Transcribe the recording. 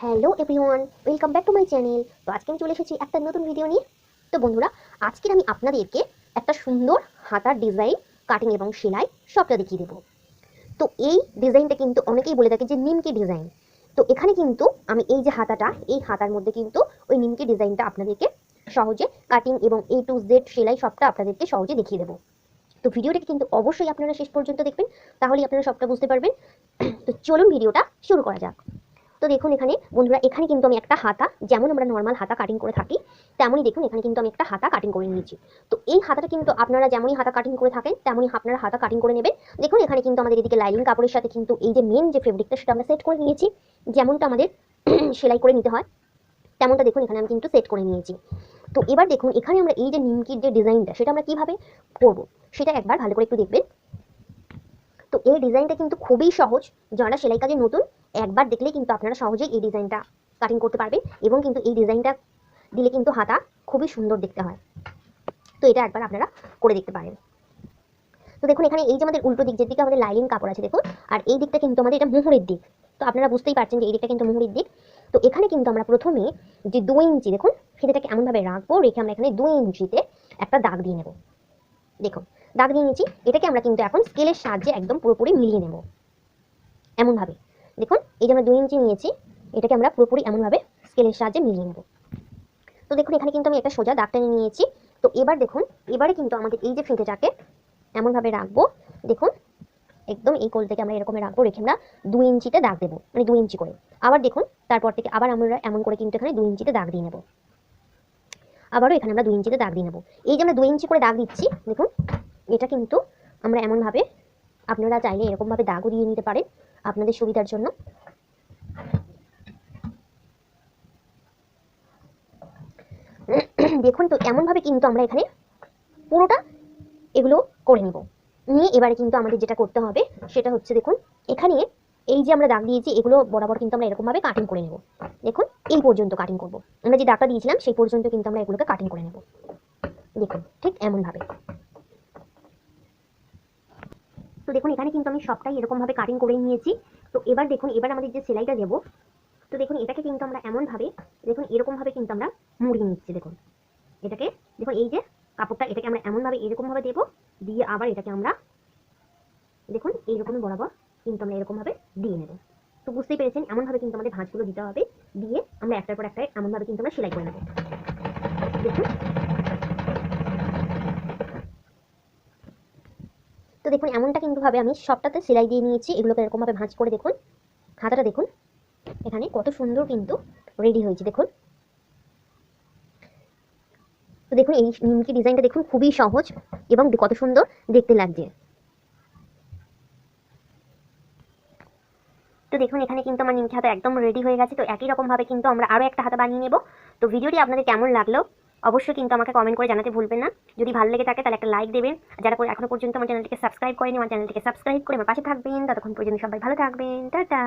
Hello everyone, welcome back to my channel. তো আজকে আমি চলে এসেছি একটা নতুন ভিডিও নিয়ে। তো বন্ধুরা, আজকে আমি আপনাদেরকে একটা সুন্দর হাতার ডিজাইন, কাটিং এবং সেলাই সবটা দেখিয়ে দেবো। তো এই ডিজাইনটা কিন্তু অনেকেই বলে থাকে যে নিমকি ডিজাইন। তো এখানে কিন্তু আমি এই যে হাতাটা, এই হাতার মধ্যে কিন্তু ওই নিমকি ডিজাইনটা আপনাদেরকে সহজে কাটিং এবং A to Z সেলাই সবটা আপনাদেরকে সহজে দেখিয়ে দেবো। তো ভিডিওটাকে কিন্তু অবশ্যই আপনারা শেষ পর্যন্ত দেখবেন, তাহলেই আপনারা সবটা বুঝতে পারবেন। তো চলুন ভিডিওটা শুরু করা যাক। তো দেখুন এখানে বন্ধুরা, এখানে কিন্তু আমি একটা হাতা, যেমন আমরা নর্মাল হাতা কাটিং করে থাকি তেমনই দেখুন এখানে কিন্তু আমি একটা হাতা কাটিং করে নিয়েছি। তো এই হাতাটা কিন্তু আপনারা যেমনই হাতা কাটিং করে থাকেন তেমনই আপনারা হাতা কাটিং করে নেবেন। দেখুন এখানে কিন্তু আমাদের এদিকে লাইনিং কাপড়ের সাথে কিন্তু এই যে মেন যে ফেব্রিকটা সেটা আমরা সেট করে নিয়েছি, যেমনটা আমাদের সেলাই করে নিতে হয় তেমনটা দেখুন এখানে আমি কিন্তু সেট করে নিয়েছি। তো এবার দেখুন এখানে আমরা এই যে নিমকির যে ডিজাইনটা সেটা আমরা কিভাবে করব সেটা একবার ভালো করে একটু দেখবেন। তো এই ডিজাইনটা কিন্তু খুবই সহজ, যারা সেলাই কাজে নতুন একবার দেখলেই কিন্তু আপনারা সহজেই এই ডিজাইনটা কাটিং করতে পারবেন এবং কিন্তু এই ডিজাইনটা দিলে কিন্তু হাতা খুবই সুন্দর দেখতে হয়। তো এটা একবার আপনারা করে দেখতে পারেন। তো দেখুন এখানে এই যে আমাদের উল্টো দিক, যেদিকে আমাদের লাইনিং কাপড় আছে দেখুন, আর এই দিকটা কিন্তু আমাদের এটা মোহরের দিক। তো আপনারা বুঝতেই পারছেন যে এই দিকটা কিন্তু মোহরের দিক। তো এখানে কিন্তু আমরা প্রথমে যে 2 ইঞ্চি দেখুন ফিতেটাকে এমনভাবে রাখবো, রেখে আমরা এখানে 2 ইঞ্চিতে একটা দাগ দিয়ে নেব। দেখুন দাগ দিয়ে নিয়েছি, এটাকে আমরা কিন্তু এখন স্কেলের সাহায্যে একদম পুরোপুরি মিলিয়ে নেব এমনভাবে। দেখুন এই যে আমরা 2 ইঞ্চি নিয়েছি, এটাকে আমরা পুরোপুরি এমনভাবে স্কেলের সাহায্যে মিলিয়ে নেব। তো দেখুন এখানে কিন্তু আমি একটা সোজা দাগ টেনে নিয়েছি। তো এবার দেখুন এবারে কিন্তু আমাদের এই যে ফিতেটাকে এমনভাবে রাখবো, দেখুন একদম এই কোল থেকে আমরা এরকম রাখবো, রেখে আমরা 2 ইঞ্চিতে দাগ দেবো, মানে 2 ইঞ্চি করে। আবার দেখুন তারপর থেকে আবার আমরা এমন করে কিন্তু এখানে 2 ইঞ্চিতে দাগ দিয়ে নেব। আবারও এখানে আমরা 2 ইঞ্চিতে দাগ দিয়ে নেব। এই যে আমরা 2 ইঞ্চি করে দাগ দিচ্ছি দেখুন, এটা কিন্তু আমরা এমনভাবে, আপনারা চাইলে এরকমভাবে দাগও দিয়ে নিতে পারেন আপনাদের সুবিধার জন্য। দেখুন তো এমনভাবে কিন্তু আমরা এখানে পুরোটা এগুলো করে নেব। নিয়ে এবারে কিন্তু আমাদের যেটা করতে হবে সেটা হচ্ছে দেখুন এখানে এই যে আমরা দাগ দিয়েছি এগুলো বরাবর কিন্তু আমরা এরকমভাবে কাটিং করে নেব। দেখুন এই পর্যন্ত কাটিং করব, আমরা যে দাগটা দিয়েছিলাম সেই পর্যন্ত কিন্তু আমরা এগুলোকে কাটিং করে নেব। দেখুন ঠিক এমনভাবে। তো দেখুন এখানে কিন্তু আমি সবটাই এরকমভাবে কাটিং করে নিয়েছি। তো এবার দেখুন এবার আমাদের যে সেলাইটা দেবো, তো দেখুন এটাকে কিন্তু আমরা এমনভাবে, দেখুন এরকমভাবে কিন্তু আমরা মুড়িয়ে নিচ্ছি। দেখুন এটাকে, দেখুন এই যে কাপড়টা এটাকে আমরা এমনভাবে এরকমভাবে দেবো, দিয়ে আবার এটাকে আমরা দেখুন এইরকমই বরাবর কিন্তু আমরা এরকমভাবে দিয়ে নেব। তো বুঝতেই পেরেছেন এমনভাবে কিন্তু আমাদের ভাঁজগুলো দিতে হবে, দিয়ে আমরা একটার পর একটা এমনভাবে কিন্তু আমরা সেলাই করে নেব। দেখুন তো দেখুন এমনটা কিন্তু ভাবে আমি সবটাতে সেলাই দিয়ে নিয়েছি, এগুলোকে এরকমভাবে ভাঁজ করে দেখুন হাতাটা দেখুন এখানে কত সুন্দর কিন্তু রেডি হয়েছে। দেখুন তো দেখুন এই নিমকি ডিজাইনটা দেখুন খুবই সহজ এবং কত সুন্দর দেখতে লাগছে। তো দেখুন এখানে কিন্তু আমার নিমকি হাতা একদম রেডি হয়ে গেছে। তো একই রকম ভাবে কিন্তু আমরা আরও একটা হাতা বানিয়ে নেব। তো ভিডিওটি আপনাদের কেমন লাগলো অবশ্যই কিন্তু আমাকে কমেন্ট করে জানাতে ভুলবেন না। যদি ভালো লেগে থাকে তাহলে একটা লাইক দেবেন। যারা এখনো পর্যন্ত আমার চ্যানেলটিকে সাবস্ক্রাইব করেনি, আমার চ্যানেলটিকে সাবস্ক্রাইব করে আমার পাশে থাকবেন। ততক্ষণ পর্যন্ত সবাই ভালো থাকবেন, টাটা।